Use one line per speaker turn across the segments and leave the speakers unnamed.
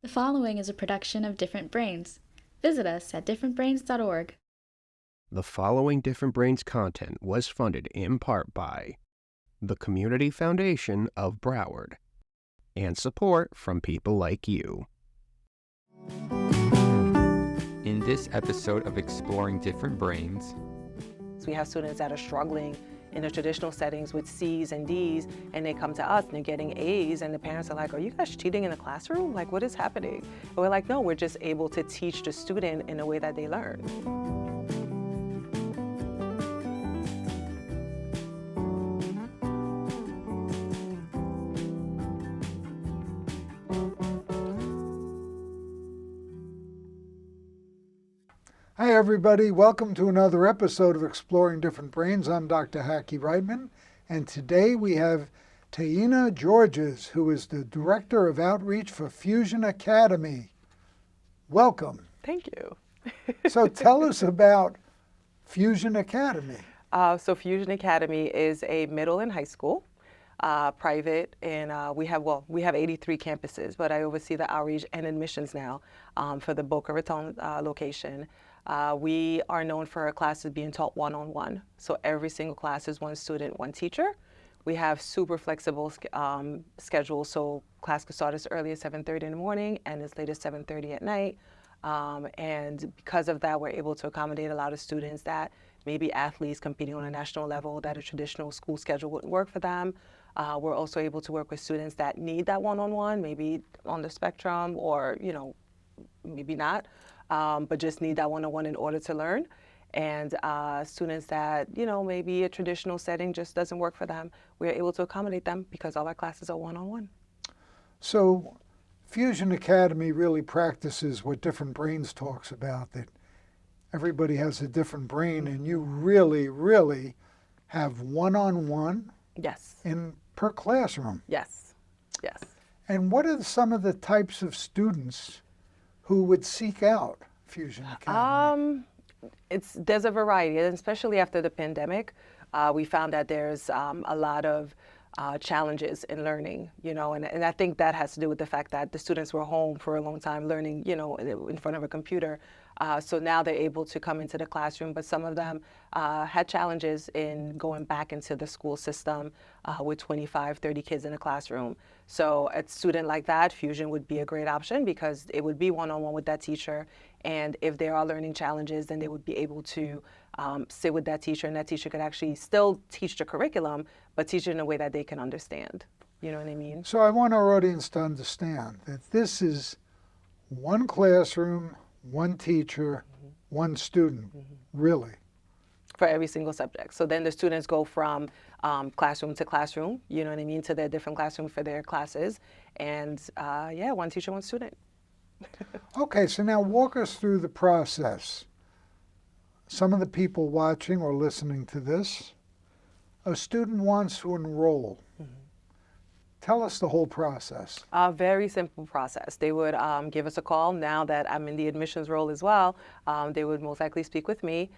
The following is a production of Different Brains. Visit us at differentbrains.org.
The following Different Brains content was funded in part by the Community Foundation of Broward and support from people like you.
In this episode of Exploring Different Brains,
we have students that are struggling in the traditional settings with C's and D's, and they come to us and they're getting A's, and the parents are like, are you guys cheating in the classroom? Like, what is happening? And we're like, no, we're just able to teach the student in a way that they learn.
Hi everybody, welcome to another episode of Exploring Different Brains. I'm Dr. Hackey Reitman, and today we have Tainah Georges, who is the Director of Outreach for Fusion Academy. Welcome.
Thank you.
So tell us about Fusion Academy.
So Fusion Academy is a middle and high school, private, and we have 83 campuses, but I oversee the outreach and admissions now for the Boca Raton location. We are known for our classes being taught one-on-one. So every single class is one student, one teacher. We have super flexible schedules. So class could start as early as 7:30 in the morning and as late as 7:30 at night. And because of that, we're able to accommodate a lot of students that may be athletes competing on a national level that a traditional school schedule wouldn't work for them. We're also able to work with students that need that one-on-one, maybe on the spectrum or, maybe not. But just need that one-on-one in order to learn. And students that, maybe a traditional setting just doesn't work for them, we're able to accommodate them because all our classes are one-on-one.
So Fusion Academy really practices what Different Brains talks about, that everybody has a different brain, and you really, really have one-on-one
Yes.
per classroom.
Yes. Yes.
And what are some of the types of students who would seek out Fusion Academy?
There's a variety, and especially after the pandemic, we found that there's a lot of challenges in learning, and I think that has to do with the fact that the students were home for a long time learning, in front of a computer. So now they're able to come into the classroom, but some of them had challenges in going back into the school system with 25, 30 kids in a classroom. So a student like that, Fusion would be a great option because it would be one-on-one with that teacher. And if there are learning challenges, then they would be able to sit with that teacher, and that teacher could actually still teach the curriculum, but teach it in a way that they can understand. You know what I mean?
So I want our audience to understand that this is one classroom, one teacher, one student, really.
For every single subject. So then the students go from classroom to classroom, you know what I mean, to their different classroom for their classes. And one teacher, one student.
Okay, so now walk us through the process. Some of the people watching or listening to this, a student wants to enroll. Tell us the whole process.
A very simple process. They would give us a call. Now that I'm in the admissions role as well, they would most likely speak with me,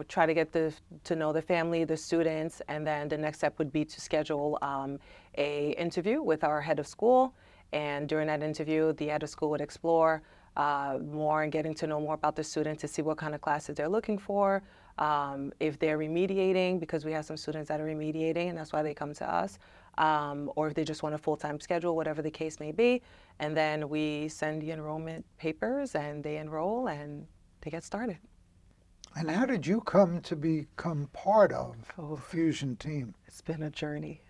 try to get to know the family, the students, and then the next step would be to schedule a interview with our head of school. And during that interview, the head of school would explore more and getting to know more about the student to see what kind of classes they're looking for, if they're remediating, because we have some students that are remediating, and that's why they come to us. Or if they just want a full-time schedule, whatever the case may be. And then we send the enrollment papers and they enroll and they get started.
And how did you come to become part of the Fusion team?
It's been a journey.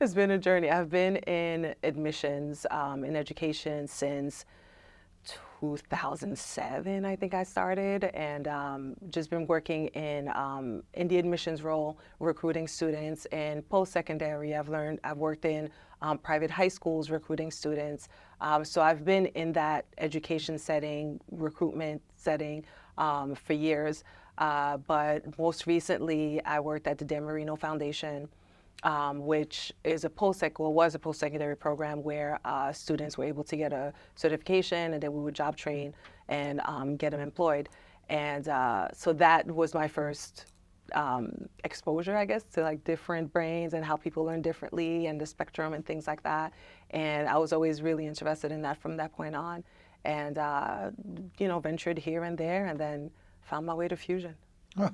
It's been a journey. I've been in admissions, in education since 2007, I think I started, and just been working in the admissions role, recruiting students in post-secondary. I've worked in private high schools recruiting students. So I've been in that education setting, recruitment setting for years. But most recently, I worked at the Dan Marino Foundation, which is was a post-secondary program where students were able to get a certification, and then we would job train and get them employed. And so that was my first exposure, I guess, to like different brains and how people learn differently and the spectrum and things like that. And I was always really interested in that from that point on. And, ventured here and there and then found my way to Fusion.
Oh.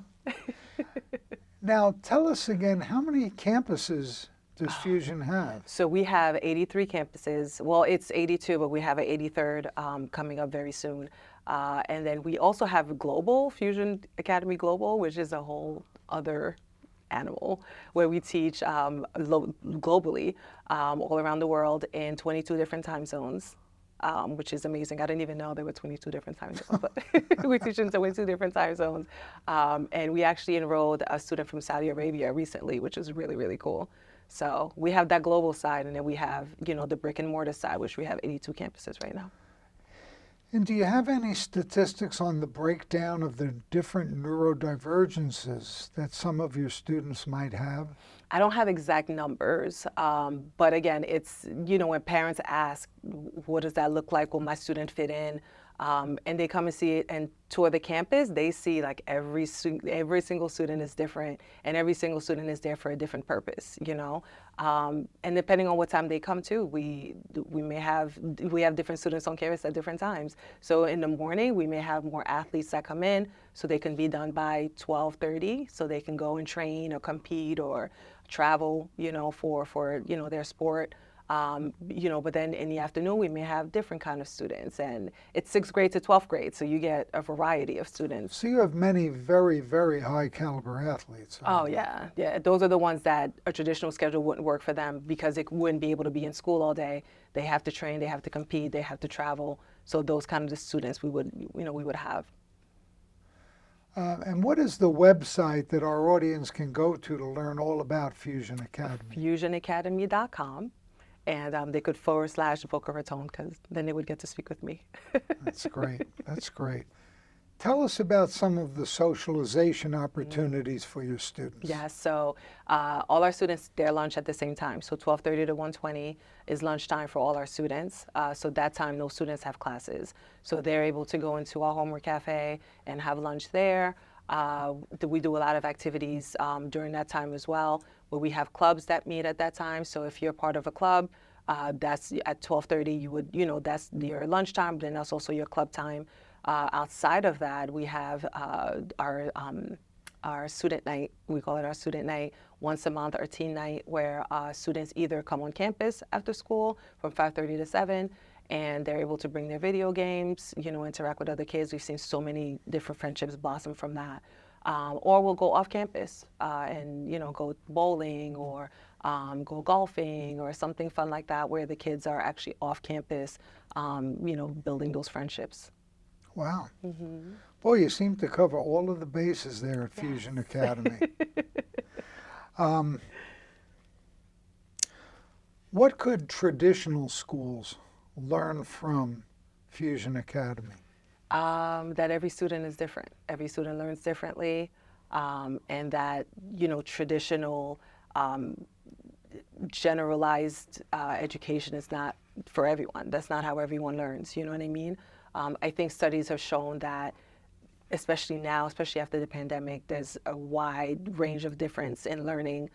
Now, tell us again, how many campuses does Fusion have?
So we have 83 campuses. Well, it's 82, but we have an 83rd coming up very soon. And then we also have Global, Fusion Academy Global, which is a whole other animal, where we teach globally all around the world in 22 different time zones. Which is amazing. I didn't even know there were 22 different time zones, but we teach in 22 different time zones. And we actually enrolled a student from Saudi Arabia recently, which is really, really cool. So we have that global side, and then we have, the brick and mortar side, which we have 82 campuses right now.
And do you have any statistics on the breakdown of the different neurodivergences that some of your students might have?
I don't have exact numbers, but again, it's, when parents ask, what does that look like? Will my student fit in? And they come and see it and tour the campus, they see like every single student is different, and every single student is there for a different purpose, And depending on what time they come to, we have different students on campus at different times. So in the morning, we may have more athletes that come in, so they can be done by 12:30, so they can go and train or compete or travel, for their sport. But then in the afternoon, we may have different kind of students, and it's 6th grade to 12th grade, so you get a variety of students.
So you have many very, very high caliber athletes.
Oh, yeah. Those are the ones that a traditional schedule wouldn't work for them because they wouldn't be able to be in school all day. They have to train, they have to compete, they have to travel. So those kind of the students we would have.
And what is the website that our audience can go to learn all about Fusion Academy?
FusionAcademy.com. And they could / Boca Raton, because then they would get to speak with me.
That's great. That's great. Tell us about some of the socialization opportunities for your students.
Yeah, so all our students, their lunch at the same time. So 12:30 to 1:20 is lunchtime for all our students. So that time, no students have classes. So they're able to go into our homework cafe and have lunch there. We do a lot of activities during that time as well, where we have clubs that meet at that time. So if you're part of a club, that's at 12:30, you would, that's your lunchtime, but then that's also your club time. Outside of that, we have our student night. We call it our student night once a month, our teen night, where students either come on campus after school from 5:30 to 7, and they're able to bring their video games, interact with other kids. We've seen so many different friendships blossom from that. Or we'll go off campus and, go bowling or go golfing or something fun like that, where the kids are actually off campus, building those friendships.
Wow. Mm-hmm. Boy, you seem to cover all of the bases there at Fusion Academy. What could traditional schools learn from Fusion Academy?
That every student is different. Every student learns differently, and that, traditional generalized education is not for everyone. That's not how everyone learns, you know what I mean? I think studies have shown that, especially now, especially after the pandemic, there's a wide range of difference in learning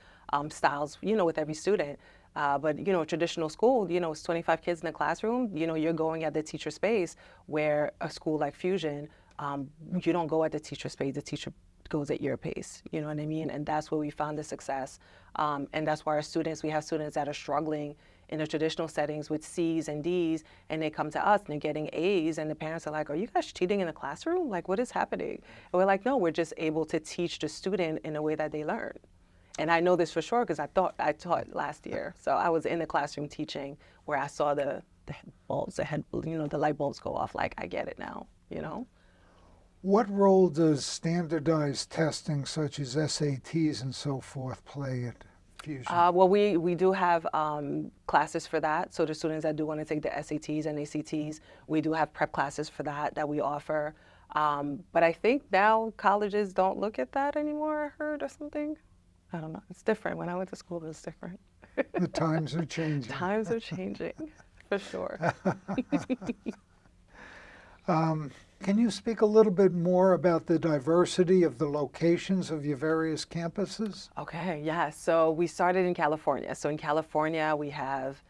styles, with every student. But, traditional school, it's 25 kids in a classroom, you're going at the teacher space, where a school like Fusion, you don't go at the teacher space, the teacher goes at your pace, you know what I mean? And that's where we found the success. And that's why we have students that are struggling in the traditional settings with C's and D's, and they come to us and they're getting A's, and the parents are like, are you guys cheating in the classroom? Like, what is happening? And we're like, no, we're just able to teach the student in a way that they learn. And I know this for sure because I taught last year. So I was in the classroom teaching where I saw the light bulbs go off. Like, I get it now,
What role does standardized testing such as SATs and so forth play at Fusion?
Well, we do have classes for that. So the students that do want to take the SATs and ACTs, we do have prep classes for that we offer. But I think now colleges don't look at that anymore, I heard, or something. I don't know. It's different. When I went to school, it was different.
The times are changing.
Times are changing, for sure.
Can you speak a little bit more about the diversity of the locations of your various campuses?
Okay, yeah. So we started in California. So in California, we have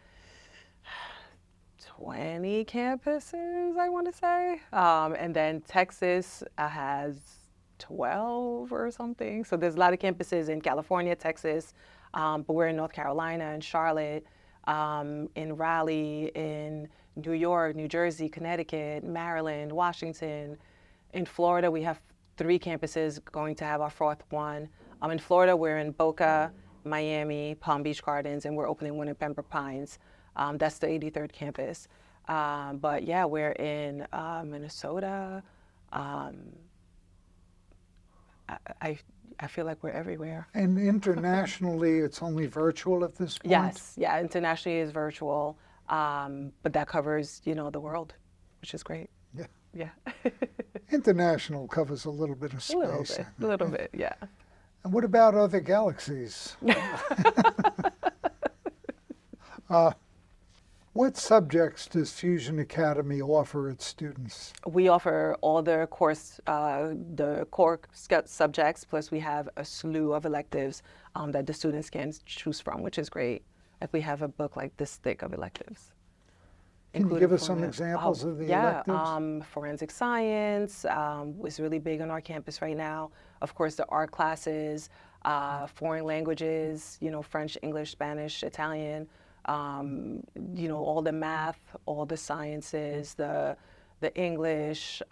20 campuses, I want to say. And then Texas has 12 or something. So there's a lot of campuses in California, Texas, but we're in North Carolina and Charlotte, in Raleigh, in New York, New Jersey, Connecticut, Maryland, Washington. In Florida, we have 3 campuses, going to have our 4th one. In Florida, we're in Boca, Miami, Palm Beach Gardens, and we're opening one in Pembroke Pines. That's the 83rd campus. But yeah, we're in Minnesota. I feel like we're everywhere.
And internationally, it's only virtual at this point?
Yes, yeah, internationally is virtual, but that covers, the world, which is great.
Yeah.
Yeah.
International covers a little bit of space.
A little bit, yeah.
And what about other galaxies? What subjects does Fusion Academy offer its students?
We offer all the core subjects, plus we have a slew of electives that the students can choose from, which is great. Like we have a book like this thick of electives.
Can you give us some examples of the electives?
Yeah, forensic science is really big on our campus right now. Of course, the art classes, foreign languages, French, English, Spanish, Italian. All the math, all the sciences, the English,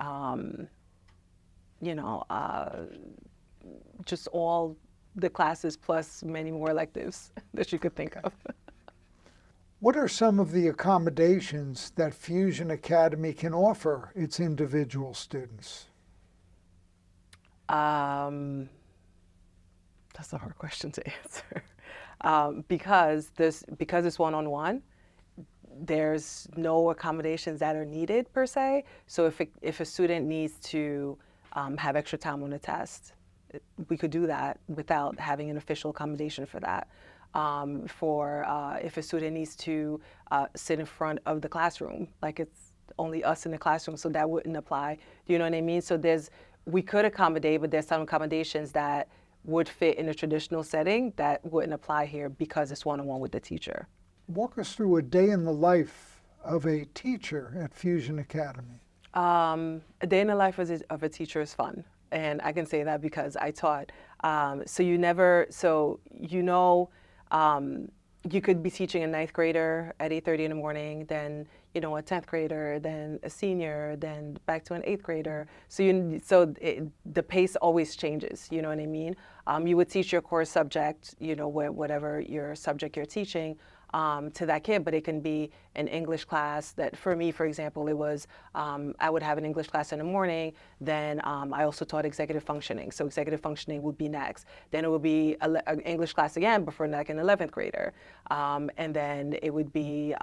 just all the classes plus many more electives that you could think of.
What are some of the accommodations that Fusion Academy can offer its individual students?
That's a hard question to answer. Because it's one-on-one, there's no accommodations that are needed per se. So if a student needs to have extra time on a test, we could do that without having an official accommodation for that. If a student needs to sit in front of the classroom, like it's only us in the classroom, so that wouldn't apply. Do you know what I mean? So we could accommodate, but there's some accommodations that would fit in a traditional setting that wouldn't apply here because it's one-on-one with the teacher.
Walk us through a day in the life of a teacher at Fusion Academy.
A day in the life of a teacher is fun. And I can say that because I taught. You could be teaching a 9th grader at 8:30 in the morning, then a 10th grader, then a senior, then back to an 8th grader. The pace always changes. You know what I mean? You would teach your core subject, whatever your subject you're teaching, to that kid, but it can be an English class that, for me, for example, it was, I would have an English class in the morning, then I also taught executive functioning, so executive functioning would be next. Then it would be an English class again, but for like an 11th grader. And then it would be,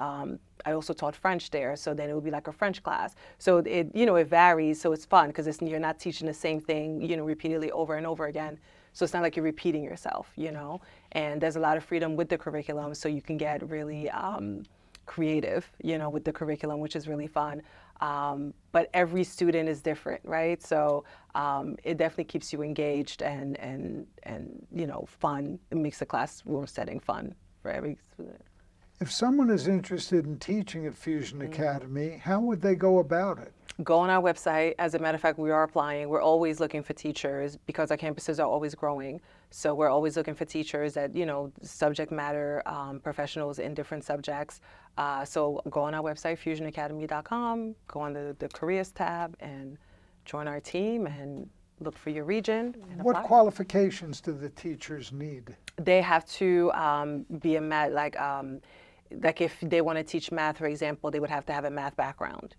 I also taught French there, so then it would be like a French class. So it varies, so it's fun, because you're not teaching the same thing, repeatedly over and over again. So it's not like you're repeating yourself, and there's a lot of freedom with the curriculum, so you can get really creative, with the curriculum, which is really fun. But every student is different, right? So it definitely keeps you engaged and fun. It makes the classroom setting fun for every student.
If someone is interested in teaching at Fusion Academy, how would they go about it?
Go on our website. As a matter of fact, we are applying. We're always looking for teachers because our campuses are always growing. So we're always looking for teachers that, subject matter professionals in different subjects. So go on our website, fusionacademy.com, go on the careers tab and join our team and look for your region and
What
apply.
qualifications do the teachers need?
They have to be like if they want to teach math, for example, they would have to have a math background,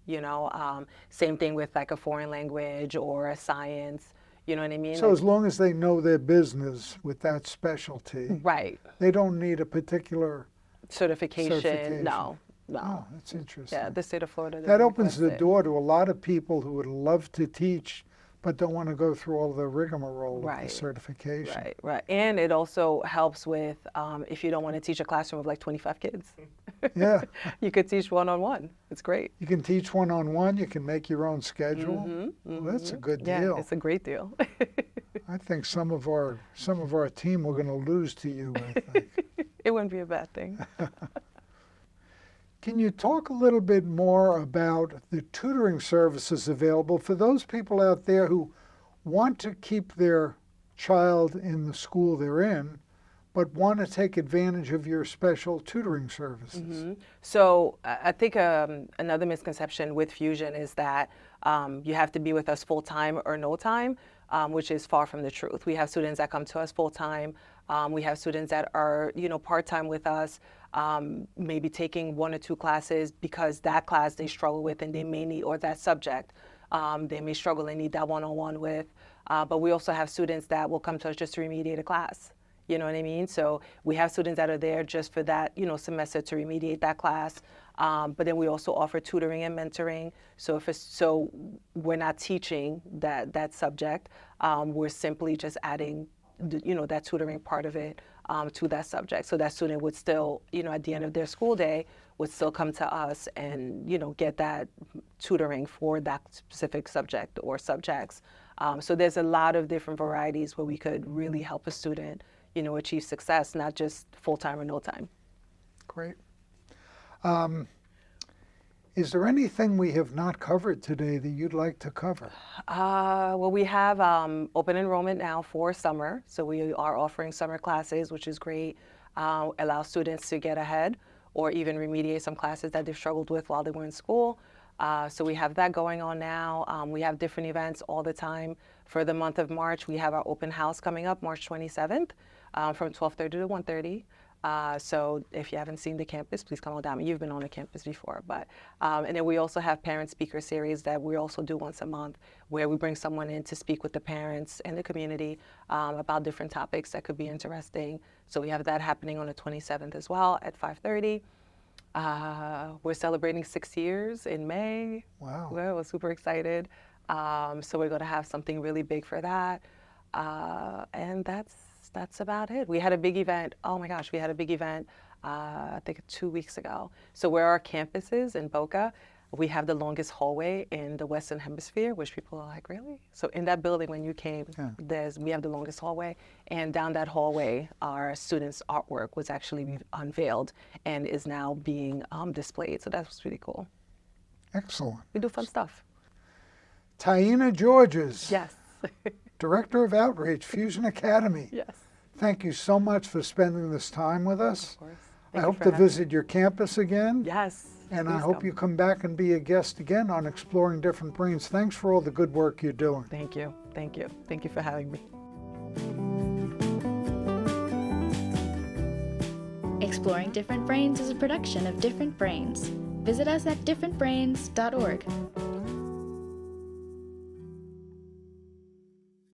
Same thing with like a foreign language or a science, you know what I mean?
So as long as they know their business with that specialty,
Right.
they don't need a particular
Certification. No.
Oh, that's interesting.
Yeah, the state of Florida.
That
doesn't
opens the
request it.
door to a lot of people who would love to teach but don't want to go through all the rigmarole of the
Right.
certification.
Right. And it also helps with if you don't want to teach a classroom of like 25 kids.
Yeah.
You could teach one-on-one. It's great.
You can teach one-on-one. You can make your own schedule. Well, that's a good deal.
Yeah, it's a great deal.
I think some of our team we're going to lose to you, I think.
It wouldn't be a bad thing.
Can you talk a little bit more about the tutoring services available for those people out there who want to keep their child in the school they're in, but want to take advantage of your special tutoring services?
So I think another misconception with Fusion is that you have to be with us full-time or no time, which is far from the truth. We have students that come to us full-time. We have students that are, part-time with us, maybe taking 1 or 2 classes because that class they struggle with and they may need, or that subject they may struggle and need that one-on-one with. But we also have students that will come to us just to remediate a class. You know what I mean? So we have students that are there just for that, semester to remediate that class. But then we also offer tutoring and mentoring. So we're not teaching that subject. We're simply just adding, that tutoring part of it to that subject. So that student would still, at the end of their school day, would still come to us and, get that tutoring for that specific subject or subjects. So there's a lot of different varieties where we could really help a student, achieve success, not just full-time or no time.
Great. Is there anything we have not covered today that you'd like to cover?
Well, we have open enrollment now for summer. So we are offering summer classes, which is great. Allow students to get ahead or even remediate some classes that they've struggled with while they were in school. So we have that going on now. We have different events all the time. For the month of March, we have our open house coming up, March 27th, from 12:30 to 1:30. So if you haven't seen the campus, please come on down. You've been on the campus before, but and then we also have parent speaker series that we also do once a month, where we bring someone in to speak with the parents and the community about different topics that could be interesting. So we have that happening on the 27th as well at 5:30. We're celebrating 6 years in May.
Wow.
We're super excited. So we're going to have something really big for that. And that's about it. We had a big event. Oh my gosh, we had a big event, I think 2 weeks ago. So where our campus is in Boca, we have the longest hallway in the Western Hemisphere, which people are like, really? So in that building, when you came, we have the longest hallway. And down that hallway, our students' artwork was actually unveiled and is now being displayed. So that was really cool.
Excellent.
We do fun stuff.
Tainah Georges.
Yes.
Director of Outreach, Fusion Academy.
Yes.
Thank you so much for spending this time with us.
Of course.
I hope to visit your campus again.
Yes.
And I hope you come back and be a guest again on Exploring Different Brains. Thanks for all the good work you're doing.
Thank you. Thank you. Thank you for having me.
Exploring Different Brains is a production of Different Brains. Visit us at differentbrains.org.